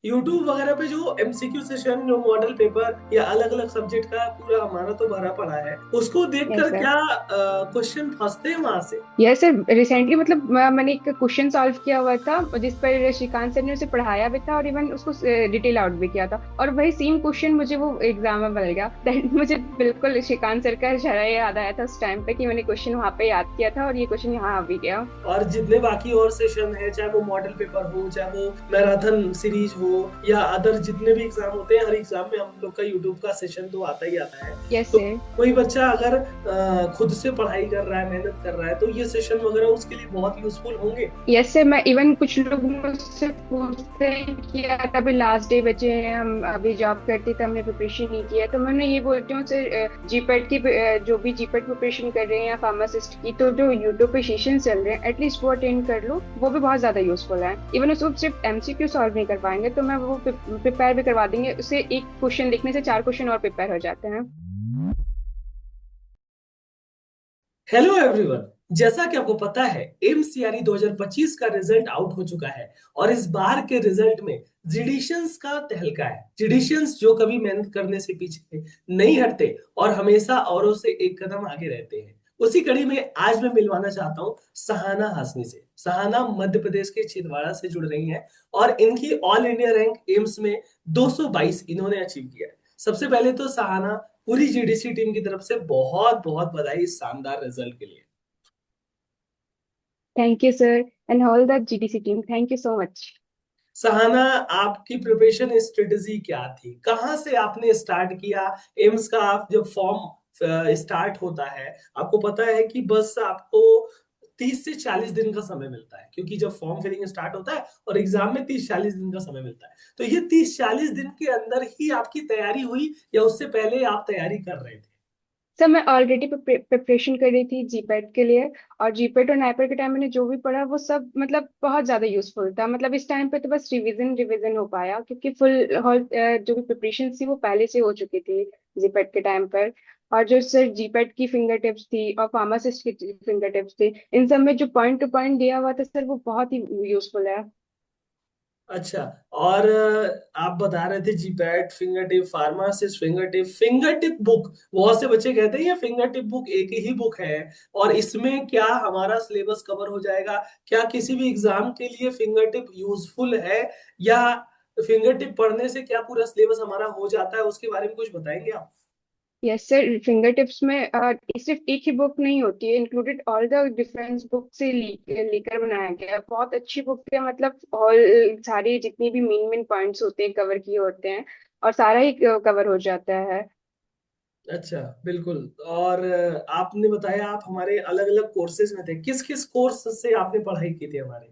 YouTube वगैरह पे जो एमसीक्यू सेशन, जो मॉडल पेपर या अलग अलग सब्जेक्ट का पूरा हमारा तो भरा पड़ा है, उसको यस देखकर सर। क्या क्वेश्चन फंसते हैं वहां से? यस सर, रिसेंटली मतलब मैंने एक क्वेश्चन सॉल्व किया हुआ था जिस पर श्रीकांत सर ने उसे पढ़ाया भी था और इवन उसको डिटेल आउट भी किया था, और वही सेम क्वेश्चन मुझे वो एग्जाम में मिल गया। दैट मुझे बिल्कुल श्रीकांत सर का इशारा याद आया था उस टाइम पे कि मैंने क्वेश्चन वहां पे याद किया था और ये क्वेश्चन यहाँ आ भी गया। और जितने बाकी और सेशन है, चाहे वो मॉडल पेपर हो, चाहे वो मैराथन सीरीज हो, या अदर जितने भी एग्जाम होते हैं, हर एग्जाम में हम लोग का यूट्यूब का सेशन तो आता ही आता है। यस तो सर। कोई बच्चा अगर खुद से पढ़ाई कर रहा है, मेहनत कर रहा है, तो ये सेशन वगैरह उसके लिए बहुत यूजफुल होंगे। यस सर, मैं इवन कुछ लोग मुझसे पूछते हैं कि यार अभी लास्ट डे बचे हैं, हम अभी जॉब करते तो हमने प्रिपरेशन नहीं किया, तो मैंने ये बोलती हूँ सर, जीपेट की जो भी जीपेट प्रिपरेशन कर रहे हैं या फार्मासिस्ट की, तो जो यूट्यूब पे सेशन चल रहे हैं एटलीस्ट वो अटेंड कर लो, वो भी बहुत ज्यादा यूजफुल है। इवन उसको सिर्फ एमसीक्यू सॉल्व नहीं कर पाएंगे तो मैं वो प्रिपेयर भी करवा देंगे, उससे एक क्वेश्चन लिखने से चार क्वेश्चन और प्रिपेयर हो जाते हैं। Hello everyone. जैसा कि आपको पता है, एमसीआरई 2025 का रिजल्ट आउट हो चुका है और इस बार के रिजल्ट में जिडिशियंस का तहलका है। जिडिशियंस जो कभी मेहनत करने से पीछे नहीं हटते और हमेशा औरों से एक कदम आगे रहते हैं। उसी कड़ी में आज मैं मिलवाना चाहता हूं सहाना हाशमी से। सहाना मध्य प्रदेश के छिंदवाड़ा से जुड़ रही हैं और इनकी ऑल इंडिया रैंक एम्स में 222 इन्होंने अचीव किया है। सबसे पहले तो सहाना, पूरी जीडीसी टीम की तरफ से बहुत बहुत बधाई इस शानदार रिजल्ट के लिए। Thank you sir, and all the GDC team, thank you so much. Sahana, आपकी प्रिपरेशन स्ट्रेटेजी क्या थी? कहाँ से आपने स्टार्ट किया? एम्स का आप जब फॉर्म स्टार्ट होता है, आपको पता है कि बस आपको 30 से 40 दिन का समय मिलता है, क्योंकि जब फॉर्म फिलिंग स्टार्ट होता है और एग्जाम में 30 40 दिन का समय मिलता है, तो ये 30 40 दिन के अंदर ही आपकी तैयारी हुई या उससे पहले आप तैयारी कर रहे थे? सर मैं ऑलरेडी प्रिपरेशन कर रही थी जीपेट के लिए, और जीपेट और नाइपर के टाइम मैंने जो भी पढ़ा वो सब मतलब बहुत ज्यादा यूजफुल था। मतलब इस टाइम पे तो बस रिवीजन रिवीजन हो पाया क्योंकि फुल हॉल जो भी प्रिपरेशन थी वो पहले से हो चुकी थी जीपेट के टाइम पर। और जो सर जीपेट की फिंगर टिप्स थी और फार्मासिस्ट की फिंगर टिप्स थी, इन सब में जो पॉइंट टू पॉइंट दिया हुआ था सर वो बहुत ही यूजफुल है। अच्छा। और आप बता रहे थे जीपैड, finger tip, pharmacist, finger tip book, बहुत से बच्चे कहते हैं ये फिंगर टिप बुक एक ही बुक है, और इसमें क्या हमारा सिलेबस कवर हो जाएगा? क्या किसी भी एग्जाम के लिए फिंगर टिप यूजफुल है, या फिंगर टिप पढ़ने से क्या पूरा सिलेबस हमारा हो जाता है? उसके बारे में कुछ बताएंगे आप? यस सर, फिंगर टिप्स में सिर्फ एक ही बुक नहीं होती है, included all the difference book से लेकर बनाया गया है। बहुत अच्छी बुक है, मतलब ऑल सारे जितनी भी मेन मेन पॉइंट्स होते हैं कवर किए होते हैं और सारा ही कवर हो जाता है। अच्छा, बिल्कुल। और आपने बताया आप हमारे अलग अलग कोर्सेज में थे, किस किस कोर्स से आपने पढ़ाई की थी हमारे?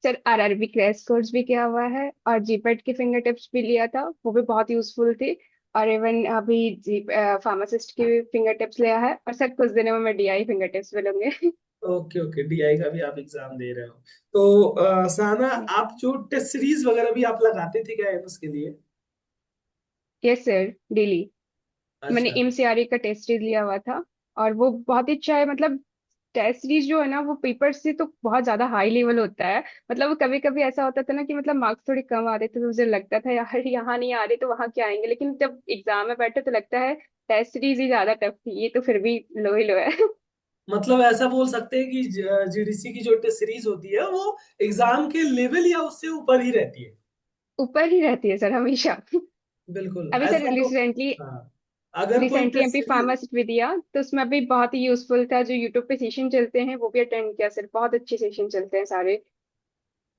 सर आरआरबी क्रैश कोर्स भी किया हुआ है और जीपेट की फिंगर टिप्स भी लिया था, वो भी बहुत यूजफुल थी। और इवन अभी जी फार्मासिस्ट की फिंगर टिप्स लिया है, और सर कुछ दिनों में मैं डीआई फिंगर टिप्स भी लूंगे। ओके ओके, डीआई का भी आप एग्जाम दे रहे हो? तो साना, आप जो टेस्ट सीरीज वगैरह भी आप लगाते थे क्या एम्स के लिए? Yes sir, daily. मैंने अच्छा। एमसीआरई का टेस्ट सीरीज लिया हुआ था और वो बहुत ही अच्छा है। मतलब टेस्ट सीरीज जो है ना वो पेपर से तो बहुत ज्यादा हाई लेवल होता है। मतलब कभी कभी ऐसा होता था ना कि मतलब मार्क्स थोड़े कम आ रहे थे तो मुझे लगता था यार यहाँ नहीं आ रहे तो वहां क्या आएंगे, लेकिन जब एग्जाम में बैठे तो लगता है टेस्ट सीरीज ही ज्यादा टफ थी, ये तो फिर भी लो ही लो है। मतलब ऐसा बोल सकते हैं कि जीडीसी की जो टेस्ट सीरीज होती है वो एग्जाम के लेवल या उससे ऊपर ही रहती है। ऊपर ही रहती है सर हमेशा। बिल्कुल अभी सर ऐसा तो। रिसेंटली हाँ। अगर कोई recently test MP series. Pharmacist भी दिया तो उसमें भी बहुत ही यूजफुल था। जो यूट्यूब पे सेशन चलते हैं वो भी अटेंड किया सर, बहुत अच्छे सेशन चलते हैं सारे।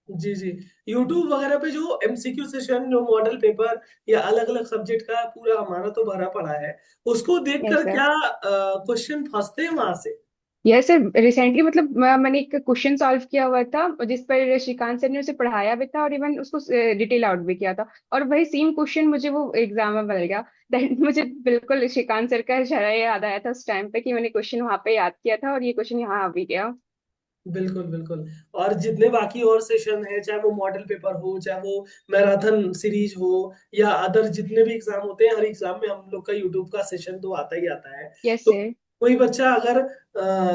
जी जी। यूट्यूब वगैरह पे जो एमसीक्यू सेशन, जो मॉडल पेपर या अलग अलग सब्जेक्ट का पूरा हमारा तो भरा पड़ा है, उसको यस देखकर सर। क्या क्वेश्चन फंसते हैं वहां से? यस सर, रिसेंटली मतलब मैंने एक क्वेश्चन सॉल्व किया हुआ था जिस पर श्रीकांत सर ने उसे पढ़ाया भी था और इवन उसको डिटेल आउट भी किया था, और वही सेम क्वेश्चन मुझे वो एग्जाम में मिल गया। दैट मुझे बिल्कुल श्रीकांत सर का इशारा याद आया था उस टाइम पे कि मैंने क्वेश्चन वहां पे याद किया था और ये क्वेश्चन यहाँ आ भी गया। बिल्कुल बिल्कुल। और जितने बाकी और सेशन है, चाहे वो मॉडल पेपर हो, चाहे वो मैराथन सीरीज हो, या अदर जितने भी एग्जाम होते हैं, हर एग्जाम में हम लोग का यूट्यूब का सेशन तो आता ही आता है। यस तो सर। कोई बच्चा अगर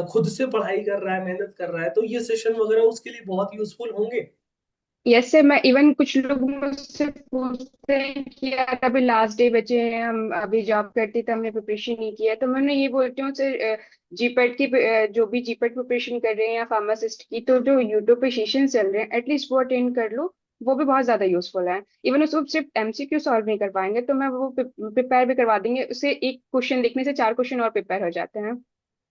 खुद से पढ़ाई कर रहा है, मेहनत कर रहा है, तो ये सेशन वगैरह उसके लिए बहुत यूजफुल होंगे। यस सर, मैं इवन कुछ लोग मुझसे पूछते हैं कि यार अभी लास्ट डे बचे हैं, हम अभी जॉब करते थे, हमने प्रिपरेशन नहीं किया। तो मैं ये बोलती हूँ सर, जीपेट की जो भी जीपेट प्रिपरेशन कर रहे हैं या फार्मासिस्ट की, तो जो यूट्यूब पे सेशन चल रहे हैं एटलीस्ट वो अटेंड कर लो। वो भी बहुत ज्यादा यूजफुल है। इवन उसको सिर्फ एमसीक्यू सॉल्व नहीं कर पाएंगे तो मैं वो प्रिपेयर भी करवा देंगे, उससे एक क्वेश्चन लिखने से चार क्वेश्चन और प्रिपेयर हो जाते हैं।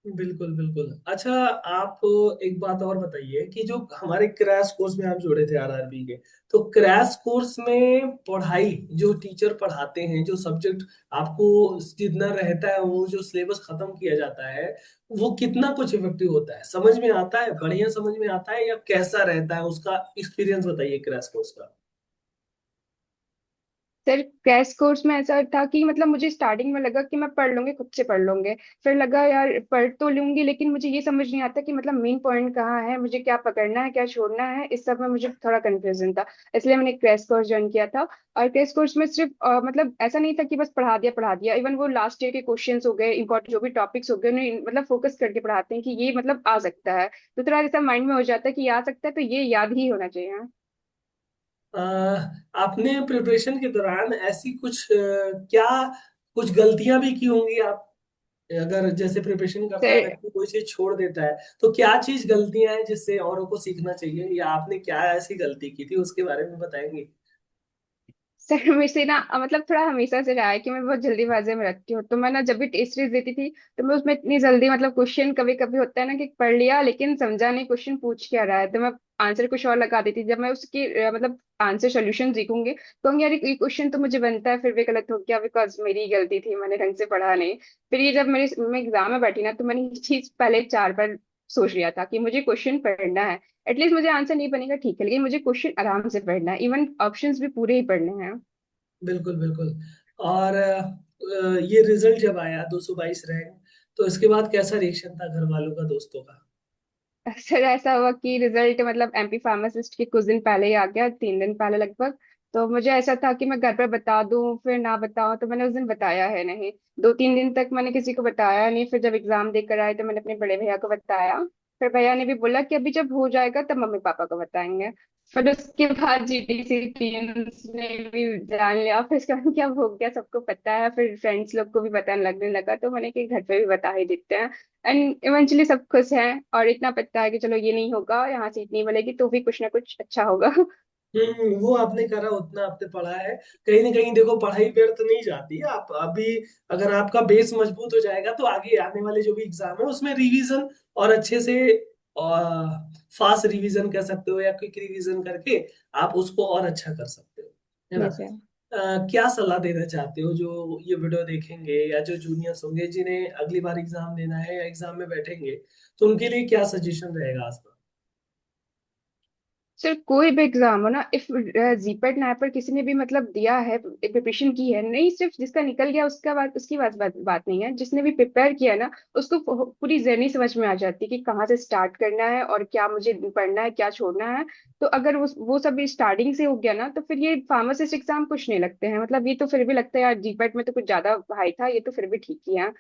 बिल्कुल बिल्कुल। अच्छा, आप एक बात और बताइए कि जो हमारे क्रैश कोर्स में आप जुड़े थे आरआरबी के, तो क्रैश कोर्स में पढ़ाई, जो टीचर पढ़ाते हैं, जो सब्जेक्ट आपको जितना रहता है, वो जो सिलेबस खत्म किया जाता है, वो कितना कुछ इफेक्टिव होता है? समझ में आता है? बढ़िया समझ में आता है या कैसा रहता है? उसका एक्सपीरियंस बताइए क्रैश कोर्स का। सर क्रैश कोर्स में ऐसा था कि मतलब मुझे स्टार्टिंग में लगा कि मैं पढ़ लूंगी, खुद से पढ़ लूंगी। फिर लगा यार पढ़ तो लूंगी, लेकिन मुझे ये समझ नहीं आता कि मतलब मेन पॉइंट कहाँ है, मुझे क्या पकड़ना है क्या छोड़ना है, इस सब में मुझे थोड़ा कंफ्यूजन था। इसलिए मैंने क्रैश कोर्स ज्वाइन किया था। और क्रैश कोर्स में सिर्फ मतलब ऐसा नहीं था कि बस पढ़ा दिया। इवन वो लास्ट ईयर के क्वेश्चंस हो गए, इंपॉर्टेंट जो भी टॉपिक्स हो गए, उन्हें मतलब फोकस करके पढ़ाते हैं कि ये मतलब आ सकता है। तो थोड़ा ऐसा माइंड में हो जाता है कि ये आ सकता है तो ये याद ही होना चाहिए। अ, आपने प्रिपरेशन के दौरान ऐसी क्या कुछ गलतियां भी की होंगी आप? अगर जैसे प्रिपरेशन करता है सर व्यक्ति, कोई चीज छोड़ देता है, तो क्या चीज गलतियां हैं जिससे औरों को सीखना चाहिए, या आपने क्या ऐसी गलती की थी उसके बारे में बताएंगे? सर मेरे से ना मतलब थोड़ा हमेशा से रहा है कि मैं बहुत जल्दीबाजी में रखती हूँ। तो मैं ना जब भी टेस्ट सीरीज देती थी तो मैं उसमें इतनी जल्दी मतलब क्वेश्चन कभी कभी होता है ना कि पढ़ लिया लेकिन समझा नहीं क्वेश्चन पूछ क्या रहा है, तो मैं आंसर कुछ और लगा देती थी। जब मैं उसकी मतलब आंसर सोल्यूशन सीखूंगी तो यार ये क्वेश्चन तो मुझे बनता है, फिर भी गलत हो गया बिकॉज मेरी गलती थी, मैंने ढंग से पढ़ा नहीं। फिर ये जब मेरे मैं एग्जाम में बैठी ना तो मैंने ये चीज पहले चार बार सोच लिया था कि मुझे क्वेश्चन पढ़ना है। एटलीस्ट मुझे आंसर नहीं बनेगा ठीक है, लेकिन मुझे क्वेश्चन आराम से पढ़ना है, इवन ऑप्शंस भी पूरे ही पढ़ने हैं। बिल्कुल बिल्कुल। और ये रिजल्ट जब आया 222 रैंक, तो इसके बाद कैसा रिएक्शन था घर वालों का, दोस्तों का? सर ऐसा हुआ कि रिजल्ट मतलब एमपी फार्मासिस्ट के कुछ दिन पहले ही आ गया, 3 दिन पहले लगभग। तो मुझे ऐसा था कि मैं घर पर बता दूं फिर ना बताऊं, तो मैंने उस दिन बताया है नहीं। 2-3 दिन तक मैंने किसी को बताया नहीं। फिर जब एग्जाम देकर आए तो मैंने अपने बड़े भैया को बताया। फिर भैया ने भी बोला कि अभी जब हो जाएगा तब मम्मी पापा को बताएंगे। फिर उसके बाद जीडीसी टीम्स ने भी जान लिया। फिर उसके बाद क्या हो गया सबको पता है, फिर फ्रेंड्स लोग को भी पता लगने लगा, तो मैंने कि घर पे भी बता ही देते हैं। एंड इवेंचुअली सब खुश हैं और इतना पता है कि चलो ये नहीं होगा, यहाँ सीट नहीं मिलेगी तो भी कुछ ना कुछ अच्छा होगा। वो आपने करा, उतना आपने पढ़ा है। कहीं ना कहीं देखो, पढ़ाई व्यर्थ नहीं जाती है। आप अभी, अगर आपका बेस मजबूत हो जाएगा, तो आगे आने वाले जो भी एग्जाम है उसमें रिवीजन और अच्छे से फास्ट रिवीजन कर सकते हो, या क्विक रिवीजन करके आप उसको और अच्छा कर सकते हो, है ना? Yes sir. क्या सलाह देना चाहते हो जो ये वीडियो देखेंगे, या जो जूनियर्स होंगे जिन्हें अगली बार एग्जाम देना है या एग्जाम में बैठेंगे, तो उनके लिए क्या सजेशन रहेगा आज? सर कोई भी एग्जाम हो ना, इफ जीपेट नैपर किसी ने भी मतलब दिया है, प्रिपरेशन की है, नहीं सिर्फ जिसका निकल गया उसका बात, उसकी बात नहीं है, जिसने भी प्रिपेयर किया ना उसको पूरी जर्नी समझ में आ जाती है कि कहाँ से स्टार्ट करना है और क्या मुझे पढ़ना है क्या छोड़ना है। तो अगर वो सब स्टार्टिंग से हो गया ना तो फिर ये फार्मासिस्ट एग्जाम कुछ नहीं लगते हैं। मतलब ये तो फिर भी लगता है यार जीपेट में तो कुछ ज्यादा हाई था, ये तो फिर भी ठीक ही है।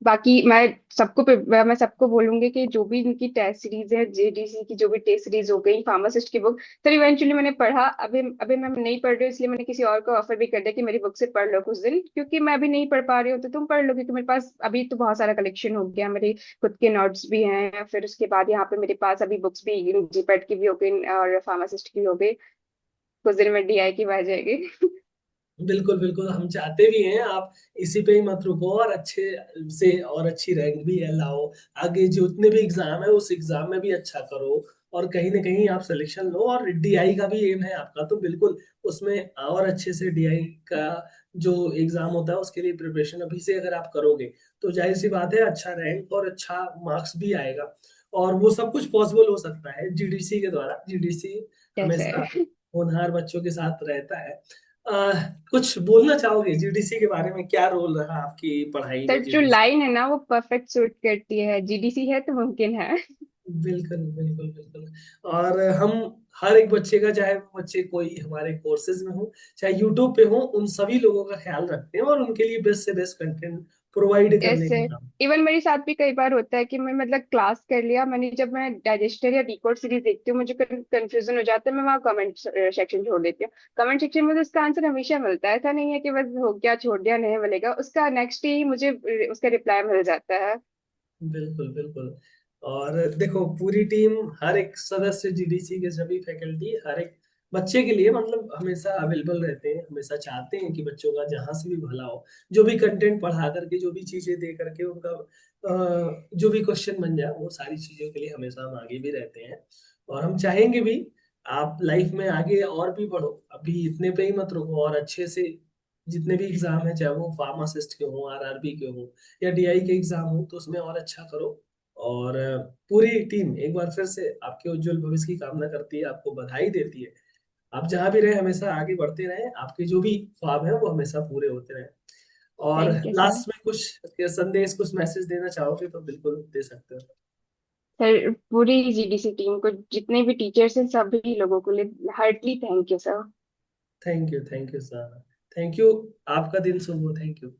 बाकी मैं सबको बोलूंगी कि जो भी इनकी टेस्ट सीरीज है, जेडीसी की जो भी टेस्ट सीरीज हो गई, फार्मासिस्ट की बुक, सर इवेंचुअली मैंने पढ़ा। अभी अभी मैं नहीं पढ़ रही हूँ इसलिए मैंने किसी और को ऑफर भी कर दिया कि मेरी बुक से पढ़ लो कुछ दिन, क्योंकि मैं अभी नहीं पढ़ पा रही हूँ तो तुम पढ़ लो, क्योंकि मेरे पास अभी तो बहुत सारा कलेक्शन हो गया, मेरे खुद के नोट्स भी हैं। फिर उसके बाद यहाँ पे मेरे पास अभी बुक्स भी जीपेट की भी हो गई और फार्मासिस्ट की भी हो गई। कुछ दिन में डीआई की भी आ जाएगी। बिल्कुल बिल्कुल, हम चाहते भी हैं आप इसी पे ही मत रुको, और अच्छे से और अच्छी रैंक भी है लाओ। आगे जितने भी एग्जाम है उस एग्जाम में भी अच्छा करो, और कहीं ना कहीं आप सिलेक्शन लो। और डीआई का भी एम है आपका, तो बिल्कुल उसमें और अच्छे से डीआई का जो एग्जाम होता है उसके लिए प्रिपरेशन अभी से अगर आप करोगे, तो जाहिर सी बात है अच्छा रैंक और अच्छा मार्क्स भी आएगा। और वो सब कुछ पॉसिबल हो सकता है जीडीसी के द्वारा। जीडीसी कैसे हमेशा होनहार बच्चों के साथ रहता है। कुछ बोलना चाहोगे जीडीसी के बारे में? क्या रोल रहा आपकी पढ़ाई सर में जो जीडीसी? लाइन है ना वो परफेक्ट सूट करती है, जीडीसी है तो मुमकिन है। बिल्कुल बिल्कुल बिल्कुल। और हम हर एक बच्चे का, चाहे वो बच्चे कोई हमारे कोर्सेज में हो, चाहे यूट्यूब पे हो, उन सभी लोगों का ख्याल रखते हैं और उनके लिए बेस्ट से बेस्ट कंटेंट प्रोवाइड करने ऐसे का काम। इवन मेरे साथ भी कई बार होता है कि मैं मतलब क्लास कर लिया मैंने, जब मैं डाइजेस्टर या डिकोड सीरीज देखती हूँ मुझे कंफ्यूजन हो जाता है, मैं वहाँ कमेंट सेक्शन छोड़ देती हूँ। कमेंट सेक्शन में तो उसका आंसर हमेशा मिलता है, ऐसा नहीं है कि बस हो गया छोड़ दिया नहीं मिलेगा, उसका नेक्स्ट ही मुझे उसका रिप्लाई मिल जाता है। बिल्कुल बिल्कुल। और देखो पूरी टीम, हर एक सदस्य, जीडीसी के सभी फैकल्टी हर एक बच्चे के लिए मतलब हमेशा अवेलेबल रहते हैं, हमेशा चाहते हैं कि बच्चों का जहां से भी भला हो। जो भी कंटेंट पढ़ा करके, जो भी चीजें दे करके उनका जो भी क्वेश्चन बन जाए, वो सारी चीजों के लिए हमेशा हम आगे भी रहते हैं। और हम चाहेंगे भी आप लाइफ में आगे और भी बढ़ो, अभी इतने पे ही मत रुको, और अच्छे से जितने भी एग्जाम है, चाहे वो फार्मासिस्ट के हों, आरआरबी के हों, या डीआई के एग्जाम हो, तो उसमें और अच्छा करो। और पूरी टीम एक बार फिर से आपके उज्जवल भविष्य की कामना करती है, आपको बधाई देती है। आप जहां भी रहे हमेशा आगे बढ़ते रहें, आपके जो भी ख्वाब है वो हमेशा पूरे होते रहें। और थैंक यू सर। लास्ट में कुछ संदेश, कुछ मैसेज देना चाहोगे तो बिल्कुल दे सकते हो। सर पूरी जीडीसी टीम को, जितने भी टीचर्स हैं सभी लोगों को लिए heartly thank you sir. Thank you sir. Thank you. आपका दिन शुभ हो। Thank you.